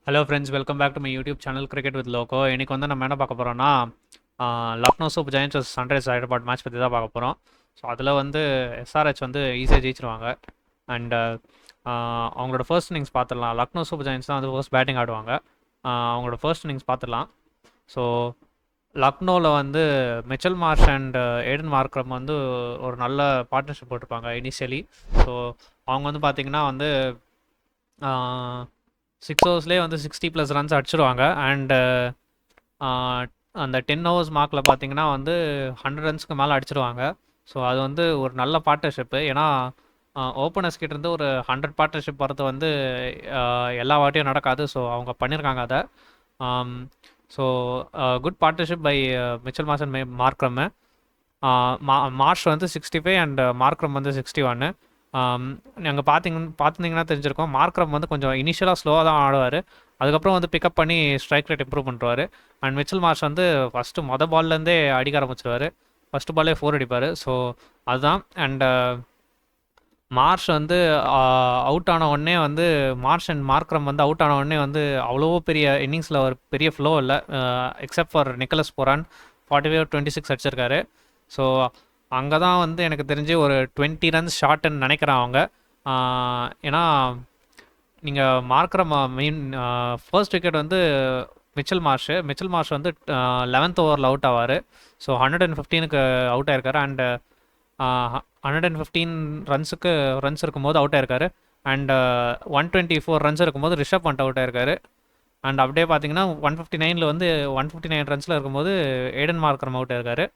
Hello friends, welcome back to my YouTube channel cricket with Logo. இன்றைக்கி வந்து நம்ம என்ன பார்க்க போகிறோம்னா Lucknow super giants versus sunrise Hyderabad match பற்றி தான் பார்க்க போகிறோம். ஸோ அதில் வந்து எஸ்ஆர்ஹெச் வந்து ஈஸியாக ஜெயிச்சிருவாங்க. அண்டு அவங்களோட ஃபர்ஸ்ட் இன்னிங்ஸ் பார்த்துடலாம். லக்னோ சூப்பர் ஜெயின்ஸ் தான் வந்து ஃபர்ஸ்ட் பேட்டிங் ஆடுவாங்க. அவங்களோட ஃபர்ஸ்ட் இன்னிங்ஸ் பார்த்துடலாம். ஸோ லக்னோவில் வந்து Mitchell Marsh and Aden Markram வந்து ஒரு நல்ல பார்ட்னர்ஷிப் போட்டிருப்பாங்க இனிஷியலி. ஸோ அவங்க வந்து பார்த்திங்கன்னா வந்து 6 ஓவர்ஸ்லேயே வந்து 60+ ரன்ஸ் அடிச்சிருவாங்க. அண்டு அந்த 10 ஓவர்ஸ் மார்க்கில் பார்த்தீங்கன்னா வந்து 100 ரன்ஸ்க்கு மேலே அடிச்சிருவாங்க. ஸோ அது வந்து ஒரு நல்ல பார்ட்னர்ஷிப்பு. ஏன்னா ஓப்பனர்ஸ் கிட்டேருந்து ஒரு 100 பார்ட்னர்ஷிப் வரது வந்து எல்லா வாட்டியும் நடக்காது. ஸோ அவங்க பண்ணியிருக்காங்க அதை. So good partnership by Mitchell Marsh and Markram. Marsh வந்து 65 அண்ட் மார்க்ரம் வந்து 61. நாங்கள் பார்த்துருந்தீங்கன்னா தெரிஞ்சிருக்கோம். மார்க்ரம் வந்து கொஞ்சம் இனிஷியலாக ஸ்லோவாக தான் ஆடுவார். அதுக்கப்புறம் வந்து பிக்கப் பண்ணி ஸ்ட்ரைக் ரேட் இம்ப்ரூவ் பண்ணுறாரு. அண்ட் மிச்சல் மார்ஷ் வந்து ஃபஸ்ட்டு பால்லேருந்தே அடிக்க ஆரம்பிச்சிருவார். ஃபஸ்ட்டு பாலே 4 அடிப்பார். ஸோ அதுதான். அண்டு மார்ஷ் வந்து அவுட் ஆன உடனே வந்து மார்ஷ் அண்ட் மார்க்ரம் வந்து அவுட் ஆன உடனே வந்து அவ்வளோ பெரிய இன்னிங்ஸில் ஒரு பெரிய ஃப்ளோ இல்லை, எக்ஸப்ட் ஃபார் நிக்கலஸ் போரான் 45-26 அடிச்சிருக்காரு. ஸோ அங்கே தான் வந்து எனக்கு தெரிஞ்சு ஒரு 20 ரன்ஸ் ஷார்ட்டுன்னு நினைக்கிறேன் அவங்க. ஏன்னா நீங்கள் மார்க்ரம் மெயின் ஃபர்ஸ்ட் விக்கெட் வந்து மிச்சல் மார்ஷ் வந்து 11th ஓவரில் அவுட் ஆவார். ஸோ 115க்கு அவுட் ஆயிருக்காரு. அண்டு 115 ரன்ஸ் இருக்கும்போது அவுட் ஆயிருக்காரு. அண்டு 124 ரன்ஸ் இருக்கும்போது ரிஷப் பண்ட் அவுட் ஆயிருக்காரு. அண்ட் அப்படியே பார்த்தீங்கன்னா 159 வந்து 159 ரன்ஸில் இருக்கும்போது ஏடன் மார்க்ரம் அவுட் ஆயிருக்காரு.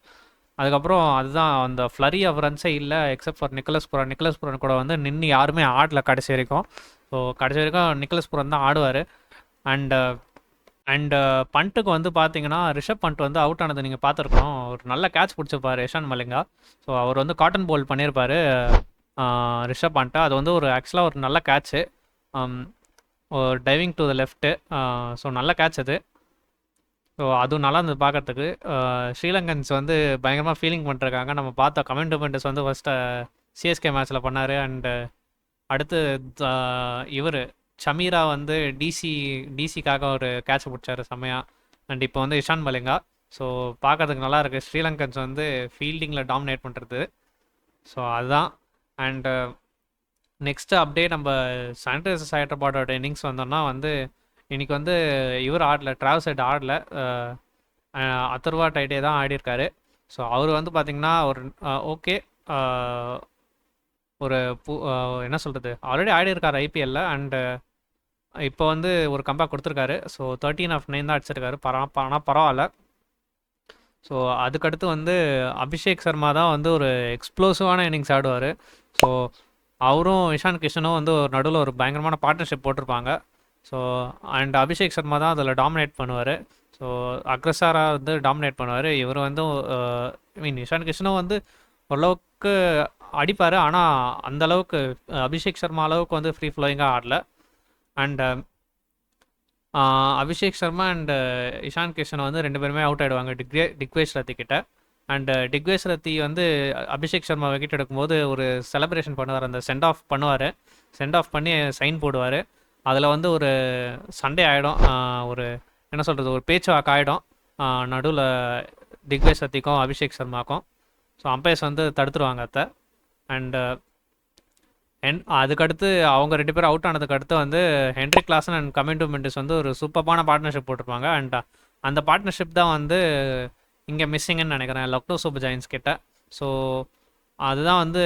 அதுக்கப்புறம் அதுதான் அந்த ஃப்ளரி ஆஃப் ரன்ஸே இல்லை, எக்ஸப்ட் ஃபார் நிக்கலஸ் புரன் கூட வந்து நின்று யாருமே ஆடல கடைசி வரைக்கும். ஸோ கடைசி வரைக்கும் நிக்கலஸ் புரன் தான் ஆடுவார். அண்டு பண்ட்டுக்கு வந்து பார்த்தீங்கன்னா ரிஷப் பண்ட் வந்து அவுட் ஆனது நீங்கள் பார்த்துருக்கணும். ஒரு நல்ல கேட்ச் பிடிச்சிருப்பார் இஷான் மலிங்கா. ஸோ அவர் வந்து காட்டன் போல் பண்ணியிருப்பார் ரிஷப் பண்ட்டை. அது வந்து ஒரு ஆக்சுவலாக ஒரு நல்ல கேட்ச்சு, ஒரு diving to the left. So நல்ல கேட்ச் அது. ஸோ அதுவும் நல்லா இருந்தது பார்க்கறதுக்கு. ஸ்ரீலங்கன்ஸ் வந்து பயங்கரமாக ஃபீலிங் பண்ணிருக்காங்க. நம்ம பார்த்த கமெண்ட் மெண்டஸ் வந்து ஃபஸ்ட்டு சிஎஸ்கே மேட்ச்சில் பண்ணார். அண்டு அடுத்து இவர் சமீரா வந்து டிசிக்காக ஒரு கேட்ச் பிடிச்சாரு செம்மையாக. அண்ட் இப்போ வந்து இஷான் மலிங்கா. ஸோ பார்க்கறதுக்கு நல்லா இருக்குது. ஸ்ரீலங்கன்ஸ் வந்து ஃபீல்டிங்கில் டாமினேட் பண்ணுறது. ஸோ அதுதான். அண்டு நெக்ஸ்ட்டு அப்டேட் நம்ம சன்ரைசர்ஸ் ஹைதராபாடோட இன்னிங்ஸ் வந்தோம்னா வந்து இன்றைக்கி வந்து இவர் ஆடல, டிராவல்ஸ் ஹெட் ஆடல, அதர்வா டைட்டே தான் ஆடியிருக்காரு. ஸோ அவர் வந்து பார்த்திங்கன்னா ஒரு ஓகே ஒரு என்ன சொல்கிறது, ஆல்ரெடி ஆடியிருக்கார் ஐபிஎல்லில். அண்டு இப்போ வந்து ஒரு கம்பேக் கொடுத்துருக்காரு. ஸோ 13 of 9 தான் அடிச்சிருக்காரு. ஆனால் பரவாயில்ல. ஸோ அதுக்கடுத்து வந்து அபிஷேக் சர்மா தான் வந்து ஒரு எக்ஸ்ப்ளோசிவான இன்னிங்ஸ் ஆடுவார். ஸோ அவரும் இஷான் கிஷனும் வந்து ஒரு நடுவில் ஒரு பயங்கரமான பார்ட்னர்ஷிப் போட்டிருப்பாங்க. ஸோ அண்ட் அபிஷேக் சர்மா தான் அதில் டாமினேட் பண்ணுவார். ஸோ அக்ரஸாராக வந்து டாமினேட் பண்ணுவார். இவர் வந்து இஷான் கிஷனும் வந்து ஓரளவுக்கு அடிப்பார். ஆனால் அந்தளவுக்கு அபிஷேக் சர்மா அளவுக்கு வந்து ஃப்ரீ ஃப்ளோயிங்காக ஆடல. அண்டு அபிஷேக் சர்மா அண்டு இஷான் கிஷன் வந்து 2 பேருமே அவுட் ஆகிடுவாங்க டிக்வேஷ் ரத்தி கிட்ட. அண்டு டிக்வேஷ் ரத்தி வந்து அபிஷேக் சர்மா விக்கெட் எடுக்கும்போது ஒரு செலிப்ரேஷன் பண்ணுவார். அந்த சென்ட் ஆஃப் பண்ணி சைன் போடுவார். அதில் வந்து ஒரு சண்டே ஆகிடும், ஒரு என்ன சொல்கிறது, ஒரு பேச்சுவாக்கு ஆகிடும் நடுவில் திக்வேஷ் சத்திக்கும் அபிஷேக் சர்மாக்கும். ஸோ அம்பையர்ஸ் வந்து தடுத்துருவாங்க அத்தை. அண்டு அதுக்கடுத்து அவங்க 2 பேரும் அவுட் ஆனதுக்கு அடுத்து வந்து ஹென்ரி கிளாசன் அண்ட் கமின்டு மெண்டிஸ் வந்து ஒரு சூப்பரான பார்ட்னர்ஷிப் போட்டிருப்பாங்க. அண்ட் அந்த பார்ட்னர்ஷிப் தான் வந்து இங்கே மிஸ்ஸிங்குன்னு நினைக்கிறேன் லக்னோ சூப்பர் ஜெயின்ஸ் கிட்ட. ஸோ அதுதான் வந்து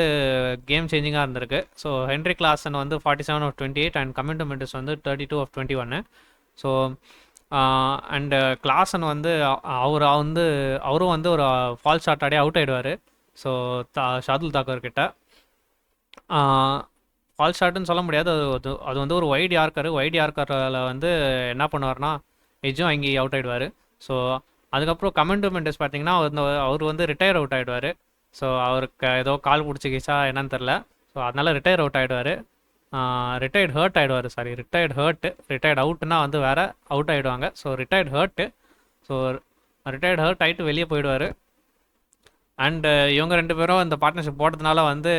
கேம் சேஞ்சிங்காக இருந்திருக்கு. ஸோ ஹென்ரி கிளாசன் வந்து 47 of 28 அண்ட் கமின்டு மெண்டிஸ் வந்து 32 of 21. ஸோ அண்டு கிளாசன் வந்து அவரும் வந்து ஒரு ஃபால் ஷாட் ஆடி அவுட் ஆகிடுவார். ஸோ ஷாதுல் தாக்கூர் கிட்ட ஃபால் ஷாட்டுன்னு சொல்ல முடியாது, அது வந்து ஒரு வைட் யார்க்கரில் வந்து என்ன பண்ணுவார்னா எஜ்ஜும் வாங்கி அவுட் ஆகிடுவார். ஸோ அதுக்கப்புறம் கமின்டு மெண்டிஸ் பார்த்தீங்கன்னா அவர் வந்து ரிட்டையர் அவுட் ஆகிடுவார். ஸோ அவருக்கு ஏதோ கால் பிடிச்சிக்கிச்சா என்னன்னு தெரில. ஸோ அதனால் ரிட்டையர் அவுட் ஆகிடுவார். ரிட்டையர்ட் அவுட்னா வந்து வேறு அவுட் ஆகிடுவாங்க. ஸோ ரிட்டையர்ட் ஹர்ட் ஆகிட்டு வெளியே போயிடுவார். அண்டு இவங்க 2 பேரும் இந்த பார்ட்னர்ஷிப் போட்டதுனால வந்து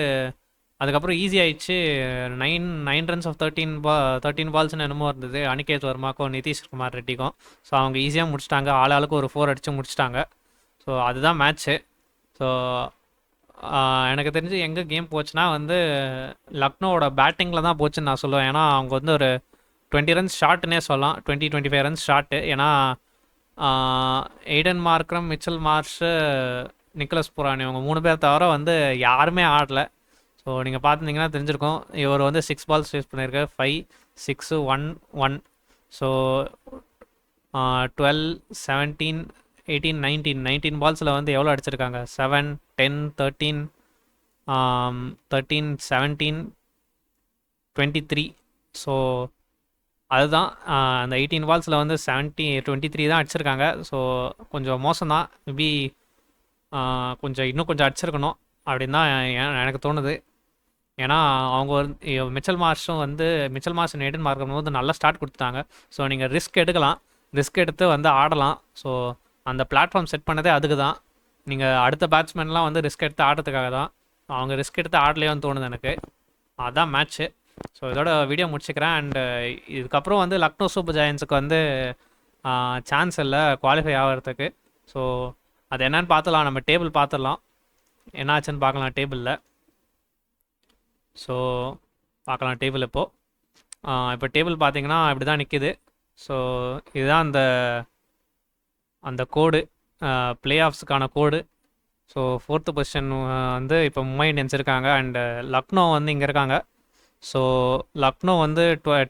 அதுக்கப்புறம் ஈஸி ஆயிடுச்சு. 9 ரன்ஸ் ஆஃப் 13 பால்ஸ்னு என்னமோ இருந்தது அனிகேத் வர்மாக்கும் நிதிஷ் குமார் ரெட்டிக்கும். ஸோ அவங்க ஈஸியாக முடிச்சிட்டாங்க, ஆளுக்கு ஒரு 4 அடித்து முடிச்சிட்டாங்க. ஸோ அதுதான் மேட்ச்சு. ஸோ எனக்கு தெரிஞ்சு எங்கே கேம் போச்சுன்னா வந்து லக்னோவோட பேட்டிங்கில் தான் போச்சுன்னு நான் சொல்லுவேன். ஏன்னா அவங்க வந்து ஒரு 20 ரன்ஸ் ஷார்ட்னே சொல்லலாம், 20-25 ரன்ஸ் ஷார்ட்டு. ஏன்னா Aiden Markram, Mitchell மார்ஷு, Nicholas Purani இவங்க 3 பேர் தவிர வந்து யாருமே ஆடல. ஸோ நீங்கள் பார்த்துருந்தீங்கன்னா தெரிஞ்சிருக்கும். இவர் வந்து 6 பால்ஸ் சேஸ் பண்ணியிருக்காரு, 5, 6, 1, 1. ஸோ 12, 17, 18, 19 பால்ஸில் வந்து எவ்வளோ அடிச்சிருக்காங்க? 7, 10, 13, 13, 17, 23. ஸோ அதுதான் அந்த 18 பால்ஸில் வந்து 23 தான் அடிச்சிருக்காங்க. ஸோ கொஞ்சம் மோசம்தான். மேபி இன்னும் கொஞ்சம் அடிச்சிருக்கணும் அப்படின்னு தான் எனக்கு தோணுது. ஏன்னா அவங்க மிச்சல் மார்ஷ் எய்டன் மார்க்கம் வந்து நல்ல ஸ்டார்ட் கொடுத்துட்டாங்க. ஸோ நீங்கள் ரிஸ்க் எடுத்து வந்து ஆடலாம். ஸோ அந்த பிளாட்ஃபார்ம் செட் பண்ணதே அதுக்கு தான். நீங்கள் அடுத்த பேட்ஸ்மேன்லாம் வந்து ரிஸ்க் எடுத்து ஆடுறதுக்காக தான். அவங்க ரிஸ்க் எடுத்து ஆடலையோன்னு தோணுது எனக்கு. அதுதான் மேட்ச்சு. ஸோ இதோட வீடியோ முடிச்சுக்கிறேன். அண்டு இதுக்கப்புறம் வந்து லக்னோ சூப்பர் ஜெயண்ட்ஸுக்கு வந்து சான்ஸ் இல்லை குவாலிஃபை ஆகிறதுக்கு. ஸோ அது என்னன்னு பார்த்துலாம், நம்ம டேபிள் பார்த்துடலாம், என்ன ஆச்சுன்னு பார்க்கலாம் டேபிளில். ஸோ பார்க்கலாம் டேபிள் இப்போ டேபிள் பார்த்தீங்கன்னா இப்படி தான் நிற்கிது. ஸோ இதுதான் அந்த கோடு, பிளே ஆஃப்ஸுக்கான கோடு. ஸோ 4th பொசிஷன் வந்து இப்போ மும்பை இந்தியன்ஸ் இருக்காங்க. அண்டு லக்னோ வந்து இங்கே இருக்காங்க. ஸோ லக்னோ வந்து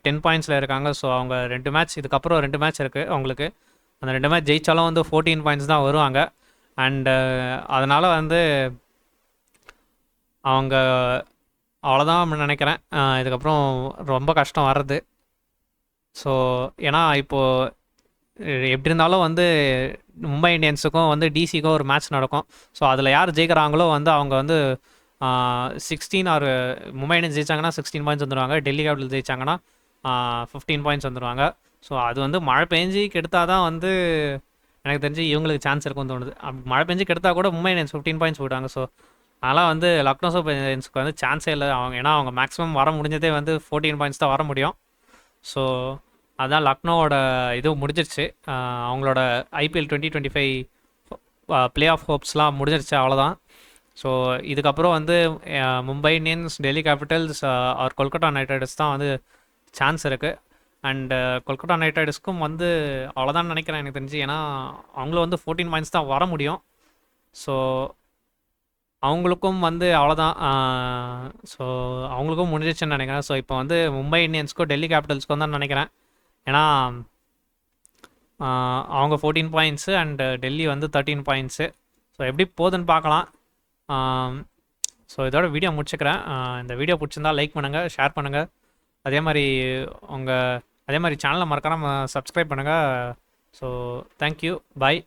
10 பாயிண்ட்ஸில் இருக்காங்க. ஸோ அவங்க 2 மேட்ச், இதுக்கப்புறம் 2 மேட்ச் இருக்குது அவங்களுக்கு. அந்த 2 மேட்ச் ஜெயித்தாலும் வந்து 14 பாயிண்ட்ஸ் தான் வருவாங்க. அண்டு அதனால் வந்து அவங்க அவ்வளோதான் நினைக்கிறேன். இதுக்கப்புறம் ரொம்ப கஷ்டம் வர்றது. ஸோ ஏன்னா இப்போது எப்படி இருந்தாலும் வந்து மும்பை இந்தியன்ஸுக்கும் வந்து டிசிக்கும் ஒரு மேட்ச் நடக்கும். ஸோ அதில் யார் ஜெயிக்கிறாங்களோ வந்து அவங்க வந்து 16 ஆர் மும்பை இந்தியன்ஸ் ஜெயிச்சாங்கன்னா 16 பாயிண்ட்ஸ் வந்துடுவாங்க. டெல்லி கேபிட்டல் ஜெயிச்சாங்கன்னா 15 பாயிண்ட்ஸ் வந்துடுவாங்க. ஸோ அது வந்து மழை பெஞ்சு கெடுத்தால் தான் வந்து எனக்கு தெரிஞ்சு இவங்களுக்கு சான்ஸ் இருக்கும்னு தோணுது. மழை பெஞ்சு கெடுத்தா கூட மும்பை இந்தியன்ஸ் 15 பாயிண்ட்ஸ் போயிட்டாங்க. ஸோ அதனால் வந்து லக்னோ சூப்பர் ஜெயண்ட்ஸ்க்கு வந்து சான்ஸே இல்லை. ஏன்னா அவங்க மேக்ஸிமம் வர முடிஞ்சதே வந்து 14 பாயிண்ட்ஸ் தான் வர முடியும். ஸோ அதான் லக்னோவோட இது முடிஞ்சிருச்சு. அவங்களோட ஐபிஎல் 2025 பிளே ஆஃப் ஹோப்ஸ்லாம் முடிஞ்சிருச்சு, அவ்வளோதான். ஸோ இதுக்கப்புறம் வந்து Mumbai Indians, Delhi capitals or Kolkata knight riders தான் வந்து சான்ஸ் இருக்குது. அண்டு கொல்கத்தா நைட் ரைடர்ஸ்க்கும் வந்து அவ்வளோதான் நினைக்கிறேன் எனக்கு தெரிஞ்சு. ஏன்னா அவங்களும் வந்து 14 பாயிண்ட்ஸ் தான் வர முடியும். ஸோ அவங்களுக்கும் வந்து அவ்வளோதான். ஸோ அவங்களுக்கும் முடிஞ்சிச்சுன்னு நினைக்கிறேன். ஸோ இப்போ வந்து மும்பை இந்தியன்ஸ்க்கும் டெல்லி கேபிட்டல்ஸ்க்கும் தான் நினைக்கிறேன். ஏன்னா அவங்க 14 பாயிண்ட்ஸு அண்டு டெல்லி வந்து 13 பாயிண்ட்ஸு. ஸோ எப்படி போகுதுன்னு பார்க்கலாம். ஸோ இதோட வீடியோ முடிச்சுக்கிறேன். இந்த வீடியோ பிடிச்சிருந்தா லைக் பண்ணுங்கள், ஷேர் பண்ணுங்கள். அதே மாதிரி சேனலை மறக்காமல் சப்ஸ்கிரைப் பண்ணுங்கள். ஸோ தேங்க்யூ, பாய்.